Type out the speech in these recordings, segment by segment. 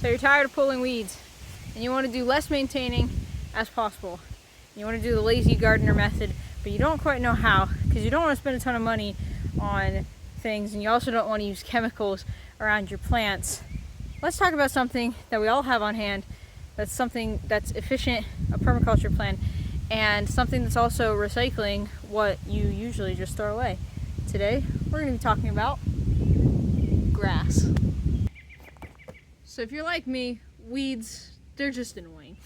So you're tired of pulling weeds and you want to do less maintaining as possible. You want to do the lazy gardener method, but you don't quite know how because you don't want to spend a ton of money on things, and you also don't want to use chemicals around your plants. Let's talk about something that we all have on hand, that's something that's efficient, a permaculture plan, and something that's also recycling what you usually just throw away. Today we're going to be talking about grass. So if you're like me, weeds, they're just annoying.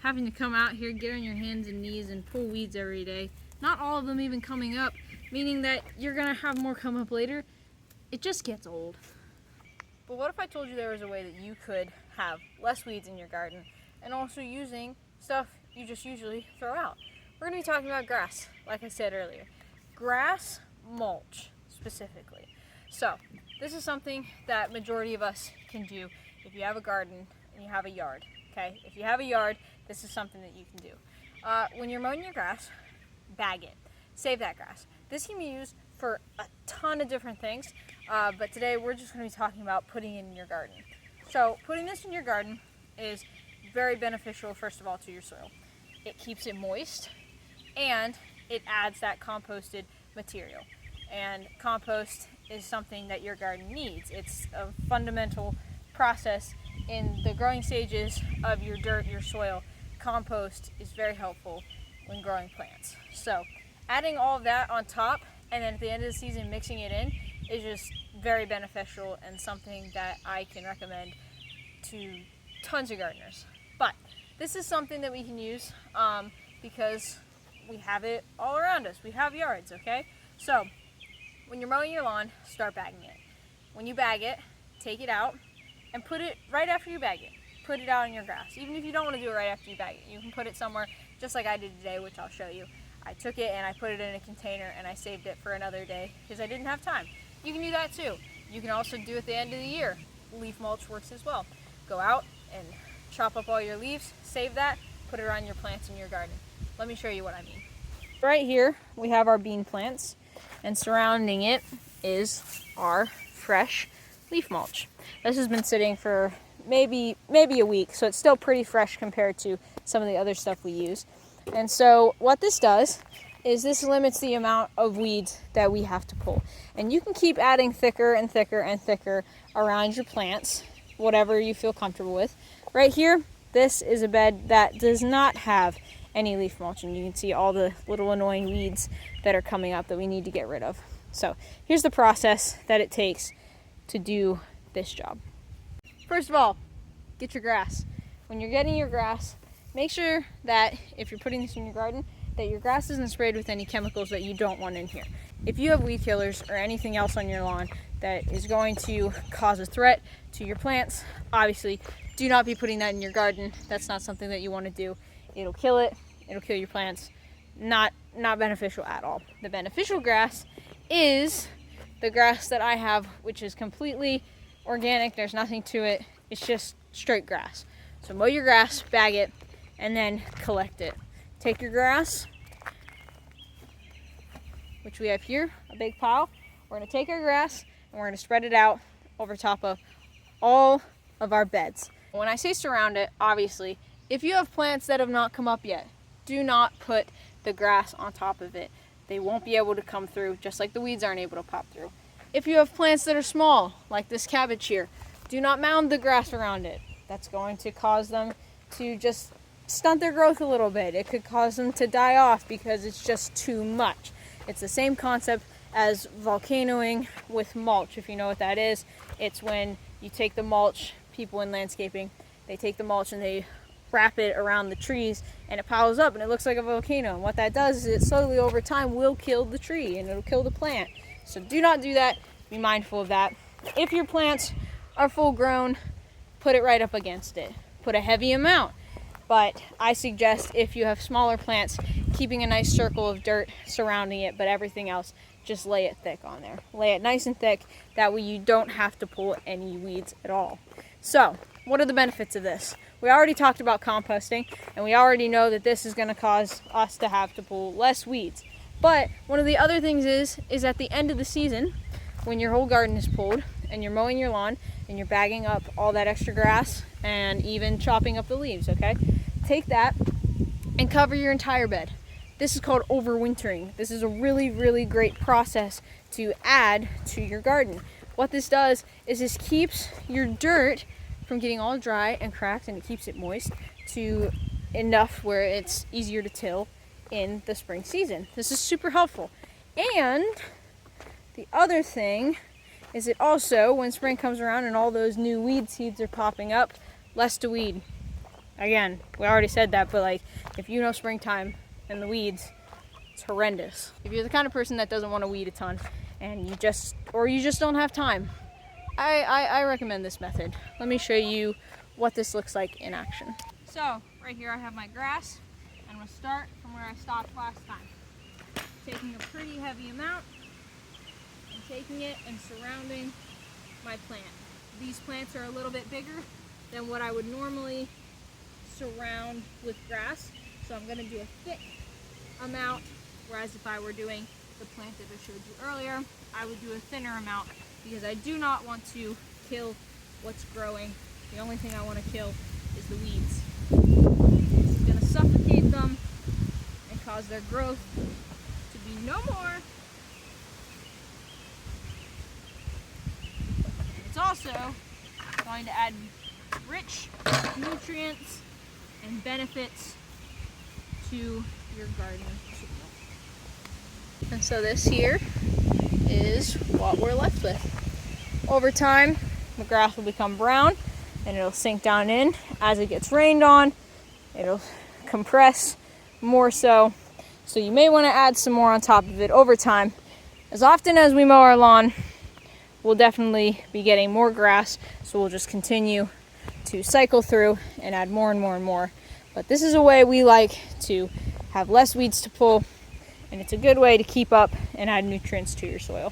Having to come out here, get on your hands and knees and pull weeds every day, not all of them even coming up, meaning that you're gonna have more come up later, it just gets old. But what if I told you there was a way that you could have less weeds in your garden and also using stuff you just usually throw out? We're gonna be talking about grass, like I said earlier. Grass mulch, specifically. So, this is something that majority of us can do if you have a garden and you have a yard, okay? If you have a yard, this is something that you can do. When you're mowing your grass, bag it. Save that grass. This can be used for a ton of different things, but today we're just going to be talking about putting it in your garden. So putting this in your garden is very beneficial, first of all, to your soil. It keeps it moist and it adds that composted material. And compost is something that your garden needs. It's a fundamental process in the growing stages of your dirt, your soil. Compost is very helpful when growing plants. So adding all of that on top and then at the end of the season mixing it in is just very beneficial and something that I can recommend to tons of gardeners. But this is something that we can use because we have it all around us. We have yards, okay? So when you're mowing your lawn, start bagging it. When you bag it, take it out and put it right after you bag it. Put it out in your grass. Even if you don't want to do it right after you bag it, you can put it somewhere just like I did today, which I'll show you. I took it and I put it in a container and I saved it for another day because I didn't have time. You can do that too. You can also do it at the end of the year. Leaf mulch works as well. Go out and chop up all your leaves, save that, put it on your plants in your garden. Let me show you what I mean. Right here we have our bean plants, and surrounding it is our fresh leaf mulch. This has been sitting for maybe a week, so it's still pretty fresh compared to some of the other stuff we use. And so what this does is this limits the amount of weeds that we have to pull. And you can keep adding thicker and thicker and thicker around your plants, whatever you feel comfortable with. Right here, this is a bed that does not have any leaf mulching. You can see all the little annoying weeds that are coming up that we need to get rid of. So here's the process that it takes to do this job. First of all, get your grass. When you're getting your grass, make sure that if you're putting this in your garden, that your grass isn't sprayed with any chemicals that you don't want in here. If you have weed killers or anything else on your lawn that is going to cause a threat to your plants, obviously do not be putting that in your garden. That's not something that you want to do. It'll kill it, it'll kill your plants. Not beneficial at all. The beneficial grass is the grass that I have, which is completely organic. There's nothing to it. It's just straight grass. So mow your grass, bag it, and then collect it. Take your grass, which we have here, a big pile. We're going to take our grass and we're going to spread it out over top of all of our beds. When I say surround it, obviously, if you have plants that have not come up yet, do not put the grass on top of it. They won't be able to come through, just like the weeds aren't able to pop through. If you have plants that are small, like this cabbage here, do not mound the grass around it. That's going to cause them to just stunt their growth a little bit. It could cause them to die off because it's just too much. It's the same concept as volcanoing with mulch, if you know what that is. It's when you take the mulch, people in landscaping, they take the mulch and they wrap it around the trees and it piles up and it looks like a volcano. And what that does is it slowly over time will kill the tree and it'll kill the plant. So do not do that. Be mindful of that. If your plants are full grown, put it right up against it. Put a heavy amount. But I suggest if you have smaller plants, keeping a nice circle of dirt surrounding it, but everything else, just lay it thick on there. Lay it nice and thick. That way you don't have to pull any weeds at all. So, what are the benefits of this? We already talked about composting, and we already know that this is going to cause us to have to pull less weeds. But one of the other things is at the end of the season, when your whole garden is pulled, and you're mowing your lawn and you're bagging up all that extra grass and even chopping up the leaves, okay? Take that and cover your entire bed. This is called overwintering. This is a really, really great process to add to your garden. What this does is this keeps your dirt from getting all dry and cracked, and it keeps it moist to enough where it's easier to till in the spring season. This is super helpful. And the other thing is it also, when spring comes around and all those new weed seeds are popping up, less to weed. Again, we already said that, but like, if you know springtime and the weeds, it's horrendous. If you're the kind of person that doesn't want to weed a ton and you just don't have time, I recommend this method. Let me show you what this looks like in action. So right here I have my grass, and I'm going to start from where I stopped last time. Taking a pretty heavy amount and taking it and surrounding my plant. These plants are a little bit bigger than what I would normally surround with grass, so I'm going to do a thick amount, whereas if I were doing the plant that I showed you earlier, I would do a thinner amount, because I do not want to kill what's growing. The only thing I want to kill is the weeds. This is going to suffocate them and cause their growth to be no more. It's also going to add rich nutrients and benefits to your garden. And so this here is what we're left with. Over time, the grass will become brown and it'll sink down in. As it gets rained on, it'll compress more so. So you may want to add some more on top of it over time. As often as we mow our lawn, we'll definitely be getting more grass, so we'll just continue to cycle through and add more and more and more. But this is a way we like to have less weeds to pull, and it's a good way to keep up and add nutrients to your soil.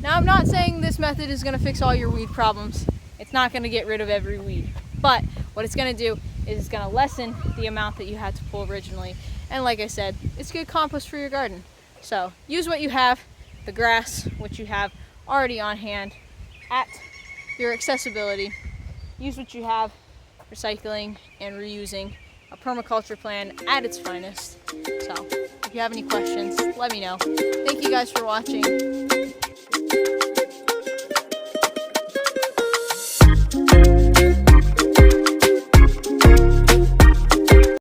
Now, I'm not saying this method is going to fix all your weed problems. It's not going to get rid of every weed, but what it's going to do is it's going to lessen the amount that you had to pull originally. And like I said, it's good compost for your garden. So use what you have, the grass, which you have already on hand at your accessibility. Use what you have, recycling and reusing, a permaculture plan at its finest. So if you have any questions, let me know. Thank you guys for watching.